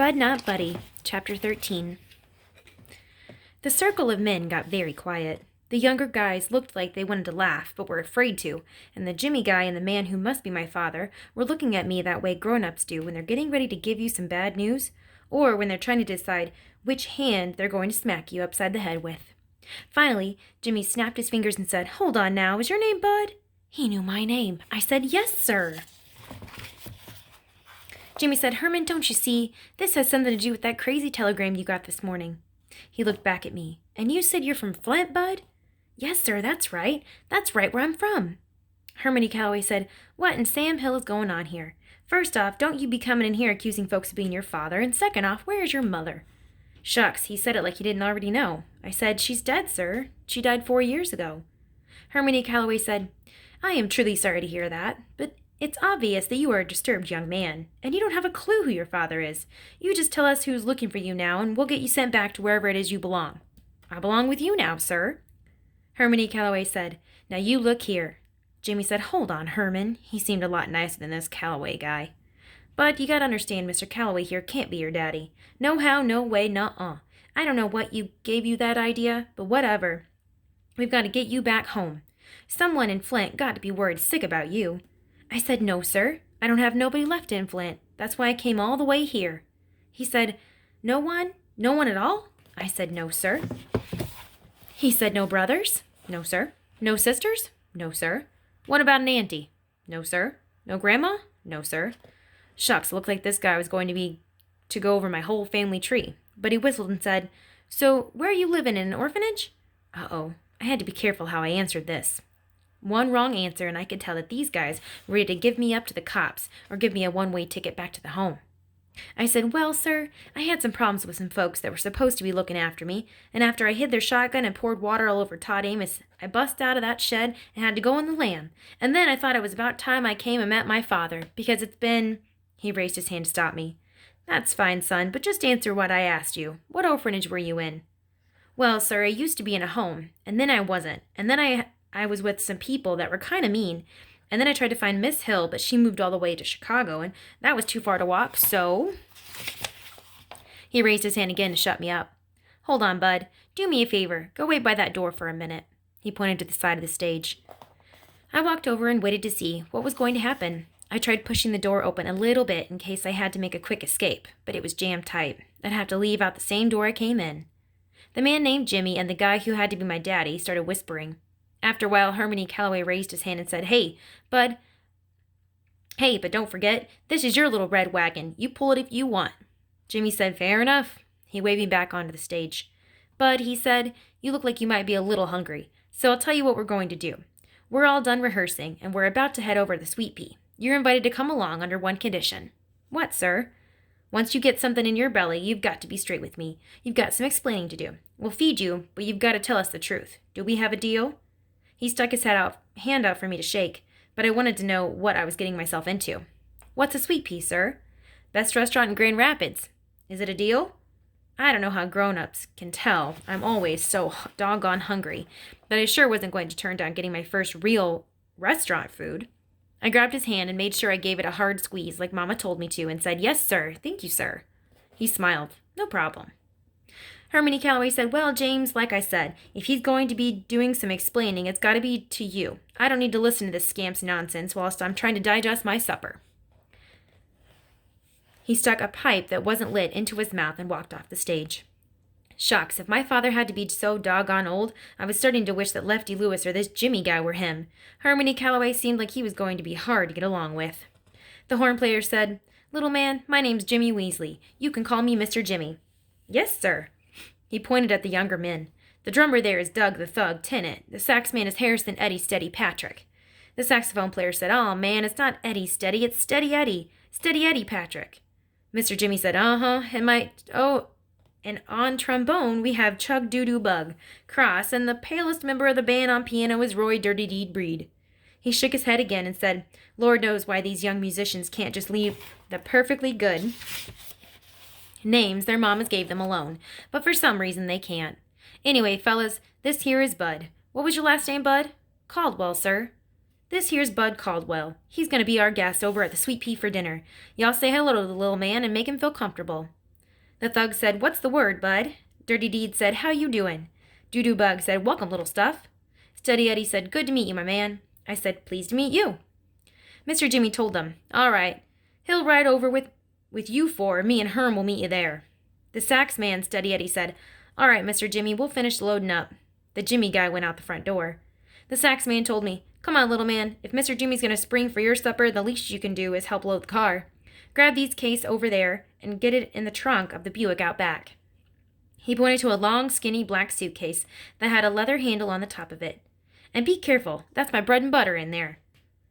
Bud Not Buddy, Chapter 13. The circle of men got very quiet. The younger guys looked like they wanted to laugh, but were afraid to, and the Jimmy guy and the man who must be my father were looking at me that way grown-ups do when they're getting ready to give you some bad news, or when they're trying to decide which hand they're going to smack you upside the head with. Finally, Jimmy snapped his fingers and said, "Hold on now, is your name Bud?" He knew my name. I said, "Yes, sir." Jimmy said, "Herman, don't you see? This has something to do with that crazy telegram you got this morning." He looked back at me. "And you said you're from Flint, Bud?" "Yes, sir, that's right. That's right where I'm from." Hermione Calloway said, "What in Sam Hill is going on here? First off, don't you be coming in here accusing folks of being your father, and second off, where is your mother?" "Shucks," he said it like he didn't already know. I said, "She's dead, sir. She died 4 years ago." Hermione Calloway said, "I am truly sorry to hear that, but it's obvious that you are a disturbed young man, and you don't have a clue who your father is. You just tell us who's looking for you now, and we'll get you sent back to wherever it is you belong." "I belong with you now, sir." Hermione Calloway said, "Now you look here." Jimmy said, "Hold on, Herman." He seemed a lot nicer than this Calloway guy. "But you gotta understand, Mr. Calloway here can't be your daddy. No how, no way, nuh-uh. I don't know what gave you that idea, but whatever. We've got to get you back home. Someone in Flint got to be worried sick about you." I said, "No, sir. I don't have nobody left in Flint. That's why I came all the way here." He said, "No one? No one at all?" I said, "No, sir." He said, "No brothers?" "No, sir." "No sisters?" "No, sir." "What about an auntie?" "No, sir." "No grandma?" "No, sir." Shucks, it looked like this guy was going to go over my whole family tree. But he whistled and said, "So, where are you living, in an orphanage?" Uh-oh. I had to be careful how I answered this. One wrong answer, and I could tell that these guys were ready to give me up to the cops or give me a one-way ticket back to the home. I said, "Well, sir, I had some problems with some folks that were supposed to be looking after me, and after I hid their shotgun and poured water all over Todd Amos, I bust out of that shed and had to go in the Lamb. And then I thought it was about time I came and met my father, because it's been—" He raised his hand to stop me. "That's fine, son, but just answer what I asked you. What orphanage were you in?" "Well, sir, I used to be in a home, and then I wasn't, and then I was with some people that were kind of mean, and then I tried to find Miss Hill, but she moved all the way to Chicago, and that was too far to walk, so—" He raised his hand again to shut me up. "Hold on, Bud. Do me a favor. Go wait by that door for a minute." He pointed to the side of the stage. I walked over and waited to see what was going to happen. I tried pushing the door open a little bit in case I had to make a quick escape, but it was jammed tight. I'd have to leave out the same door I came in. The man named Jimmy and the guy who had to be my daddy started whispering. After a while, Hermione Calloway raised his hand and said, "Hey, Bud. Hey, but don't forget, this is your little red wagon. You pull it if you want." Jimmy said, "Fair enough." He waved me back onto the stage. "Bud," he said, "you look like you might be a little hungry, so I'll tell you what we're going to do. We're all done rehearsing, and we're about to head over to the Sweet Pea. You're invited to come along under one condition." "What, sir?" "Once you get something in your belly, you've got to be straight with me. You've got some explaining to do. We'll feed you, but you've got to tell us the truth. Do we have a deal?" He stuck his hand out for me to shake, but I wanted to know what I was getting myself into. "What's a Sweet Pea, sir?" "Best restaurant in Grand Rapids. Is it a deal?" I don't know how grown-ups can tell. I'm always so doggone hungry, but I sure wasn't going to turn down getting my first real restaurant food. I grabbed his hand and made sure I gave it a hard squeeze like Mama told me to and said, "Yes, sir. Thank you, sir." He smiled. "No problem." Hermione Calloway said, "Well, James, like I said, if he's going to be doing some explaining, it's got to be to you. I don't need to listen to this scamp's nonsense whilst I'm trying to digest my supper." He stuck a pipe that wasn't lit into his mouth and walked off the stage. Shucks, if my father had to be so doggone old, I was starting to wish that Lefty Lewis or this Jimmy guy were him. Hermione Calloway seemed like he was going to be hard to get along with. The horn player said, "Little man, my name's Jimmy Weasley. You can call me Mr. Jimmy." "Yes, sir." He pointed at the younger men. "The drummer there is Doug the Thug Tennant. The sax man is Harrison Eddie Steady Patrick." The saxophone player said, "Oh, man, it's not Eddie Steady, it's Steady Eddie. Steady Eddie Patrick." Mr. Jimmy said, And on trombone, we have Chug Doo-Doo Bug, Cross, and the palest member of the band on piano is Roy Dirty Deed Breed." He shook his head again and said, "Lord knows why these young musicians can't just leave the perfectly good names their mamas gave them alone, but for some reason they can't. Anyway, fellas, this here is Bud. What was your last name, Bud?" "Caldwell, sir." "This here's Bud Caldwell. He's going to be our guest over at the Sweet Pea for dinner. Y'all say hello to the little man and make him feel comfortable." The thug said, "What's the word, bud?" Dirty Deed said, "How you doing?" Doo-Doo Bug said, "Welcome, little stuff." Steady Eddie said, "Good to meet you, my man." I said, "Pleased to meet you." Mr. Jimmy told them, "All right, he'll ride over with you four. Me and Herm will meet you there." The sax man, Steady Eddie said, "All right, Mr. Jimmy, we'll finish loading up." The Jimmy guy went out the front door. The sax man told me, "Come on, little man. If Mr. Jimmy's going to spring for your supper, the least you can do is help load the car. Grab these case over there and get it in the trunk of the Buick out back." He pointed to a long, skinny black suitcase that had a leather handle on the top of it. "And be careful. That's my bread and butter in there."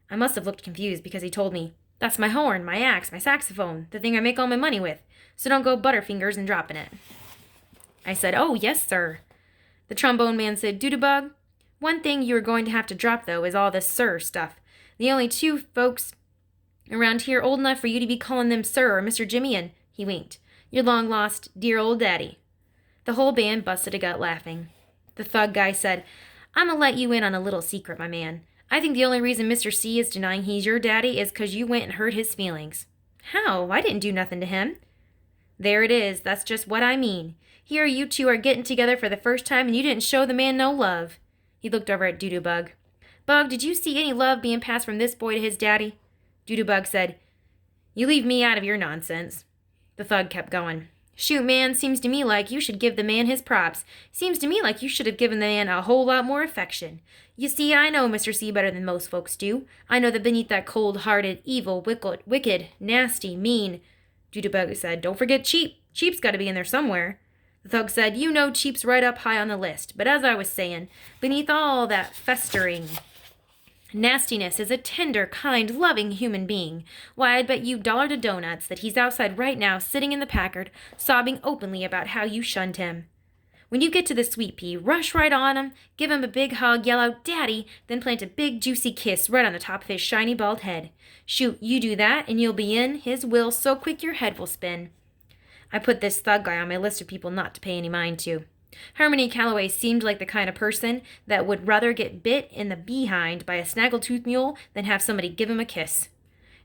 I must have looked confused because he told me, "That's my horn, my axe, my saxophone, the thing I make all my money with. So don't go butterfingers and dropping it." I said, "Oh, yes, sir." The trombone man said, "Doo-Doo Bug, one thing you are going to have to drop, though, is all this sir stuff. The only two folks around here old enough for you to be calling them sir are Mr. Jimmy and," he winked, "your long-lost dear old daddy." The whole band busted a gut laughing. The thug guy said, "I'm going to let you in on a little secret, my man. I think the only reason Mr. C is denying he's your daddy is 'cause you went and hurt his feelings." "How? I didn't do nothing to him." "There it is. That's just what I mean. Here you two are getting together for the first time and you didn't show the man no love." He looked over at Doo-Doo Bug. "Bug, did you see any love being passed from this boy to his daddy?" Doo-Doo Bug said, "You leave me out of your nonsense." The thug kept going. "Shoot, man, seems to me like you should give the man his props. Seems to me like you should have given the man a whole lot more affection. You see, I know Mr. C better than most folks do. I know that beneath that cold-hearted, evil, wicked, nasty, mean—" Doo-Doo Bug said, "Don't forget Cheap. Cheap's got to be in there somewhere." The thug said, "You know Cheap's right up high on the list. But as I was saying, beneath all that festering nastiness is a tender, kind, loving human being. Why, I'd bet you $1 to donuts that he's outside right now sitting in the Packard, sobbing openly about how you shunned him. When you get to the sweet pea, rush right on him, give him a big hug, yell out, 'Daddy,' then plant a big, juicy kiss right on the top of his shiny, bald head. Shoot, you do that, and you'll be in his will so quick your head will spin." I put this thug guy on my list of people not to pay any mind to. Harmony Calloway seemed like the kind of person that would rather get bit in the behind by a snaggletooth mule than have somebody give him a kiss.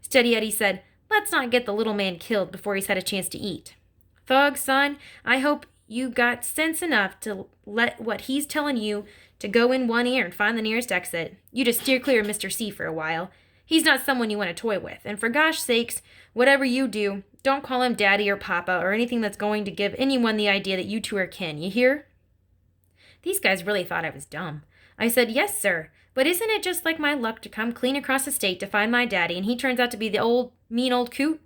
Steady Eddie said, "Let's not get the little man killed before he's had a chance to eat." "Thug, son, I hope you got sense enough to let what he's telling you to go in one ear and find the nearest exit. You just steer clear of Mr. C for a while. He's not someone you want to toy with, and for gosh sakes, whatever you do, don't call him Daddy or Papa or anything that's going to give anyone the idea that you two are kin, you hear?" These guys really thought I was dumb. I said, "Yes, sir, but isn't it just like my luck to come clean across the state to find my daddy, and he turns out to be the mean old coot?"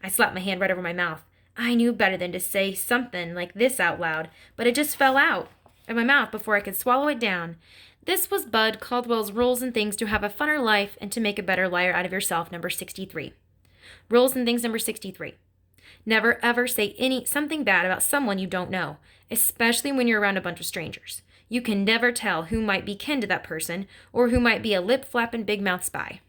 I slapped my hand right over my mouth. I knew better than to say something like this out loud, but it just fell out of my mouth before I could swallow it down. This was Bud Caldwell's Rules and Things to Have a Funner Life and to Make a Better Liar Out of Yourself, number 63. Rules and Things number 63. Never ever say something bad about someone you don't know, especially when you're around a bunch of strangers. You can never tell who might be kin to that person or who might be a lip-flapping big-mouth spy.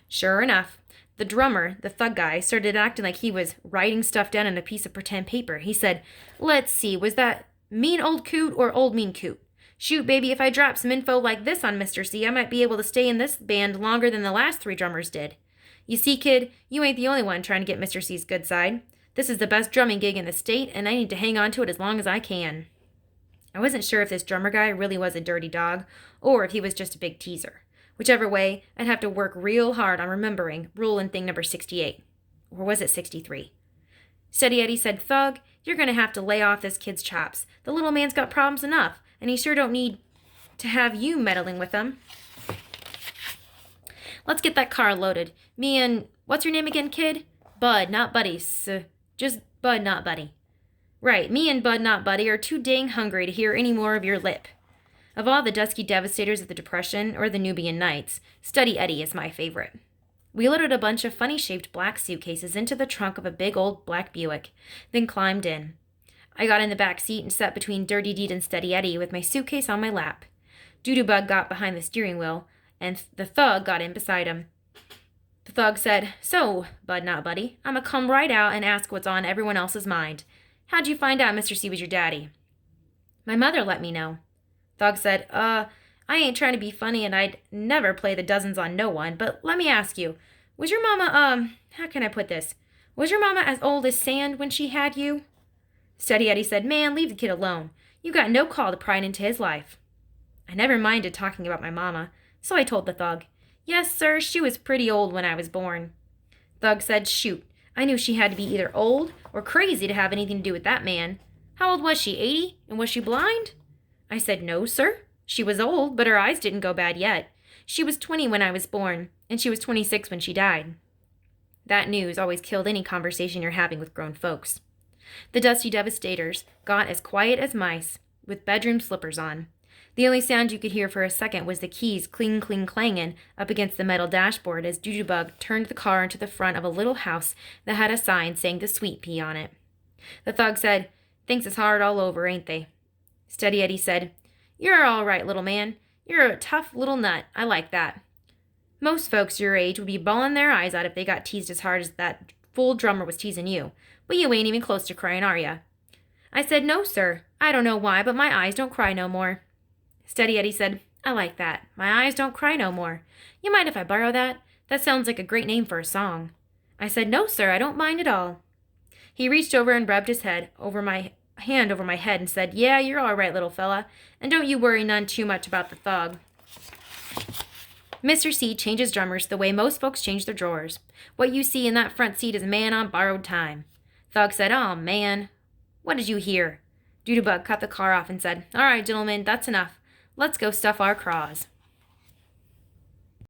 Sure enough, the drummer, the thug guy, started acting like he was writing stuff down on a piece of pretend paper. He said, "Let's see, was that mean old coot or old mean coot? Shoot, baby, if I drop some info like this on Mr. C, I might be able to stay in this band longer than the last 3 drummers did. You see, kid, you ain't the only one trying to get Mr. C's good side. This is the best drumming gig in the state, and I need to hang on to it as long as I can." I wasn't sure if this drummer guy really was a dirty dog, or if he was just a big teaser. Whichever way, I'd have to work real hard on remembering rule and thing number 68. Or was it 63? Steady Eddie said, "Thug, you're going to have to lay off this kid's chops. The little man's got problems enough, and he sure don't need to have you meddling with them. Let's get that car loaded. Me and, what's your name again, kid? Bud, not Buddy. Just Bud, not Buddy. Right, me and Bud, not Buddy, are too dang hungry to hear any more of your lip. Of all the dusky devastators of the Depression or the Nubian Nights, Steady Eddie is my favorite." We loaded a bunch of funny-shaped black suitcases into the trunk of a big old black Buick, then climbed in. I got in the back seat and sat between Dirty Deed and Steady Eddie with my suitcase on my lap. Doo-Doo Bug got behind the steering wheel, and the thug got in beside him. The thug said, "So, Bud not Buddy, I'ma come right out and ask what's on everyone else's mind. How'd you find out Mr. C was your daddy?" "My mother let me know." Thug said, I ain't trying to be funny and I'd never play the dozens on no one, but let me ask you, was your mama, how can I put this? Was your mama as old as sand when she had you?" Steady Eddie said, "Man, leave the kid alone. You got no call to pry into his life." I never minded talking about my mama, so I told the thug. "Yes, sir, she was pretty old when I was born." Thug said, "Shoot, I knew she had to be either old or crazy to have anything to do with that man. How old was she, 80? And was she blind?" I said, "No, sir. She was old, but her eyes didn't go bad yet. She was 20 when I was born, and she was 26 when she died." That news always killed any conversation you're having with grown folks. The Dusty Devastators got as quiet as mice, with bedroom slippers on. The only sound you could hear for a second was the keys cling, cling, clanging up against the metal dashboard as Jujubug turned the car into the front of a little house that had a sign saying the Sweet Pea on it. The thug said, "Thinks it's hard all over, ain't they?" Steady Eddie said, "You're all right, little man. You're a tough little nut. I like that. Most folks your age would be bawling their eyes out if they got teased as hard as that fool drummer was teasing you, but you ain't even close to crying, are ya?" I said, "No, sir. I don't know why, but my eyes don't cry no more." Steady Eddie said, "I like that. My eyes don't cry no more. You mind if I borrow that? That sounds like a great name for a song." I said, "No, sir, I don't mind at all." He reached over and rubbed his hand over my head and said, "Yeah, you're all right, little fella, and don't you worry none too much about the thug." Mr. C changes drummers the way most folks change their drawers. What you see in that front seat is a man on borrowed time. Thug said, "Oh, man. What did you hear?" Doodlebug cut the car off and said, "All right, gentlemen, that's enough. Let's go stuff our craws."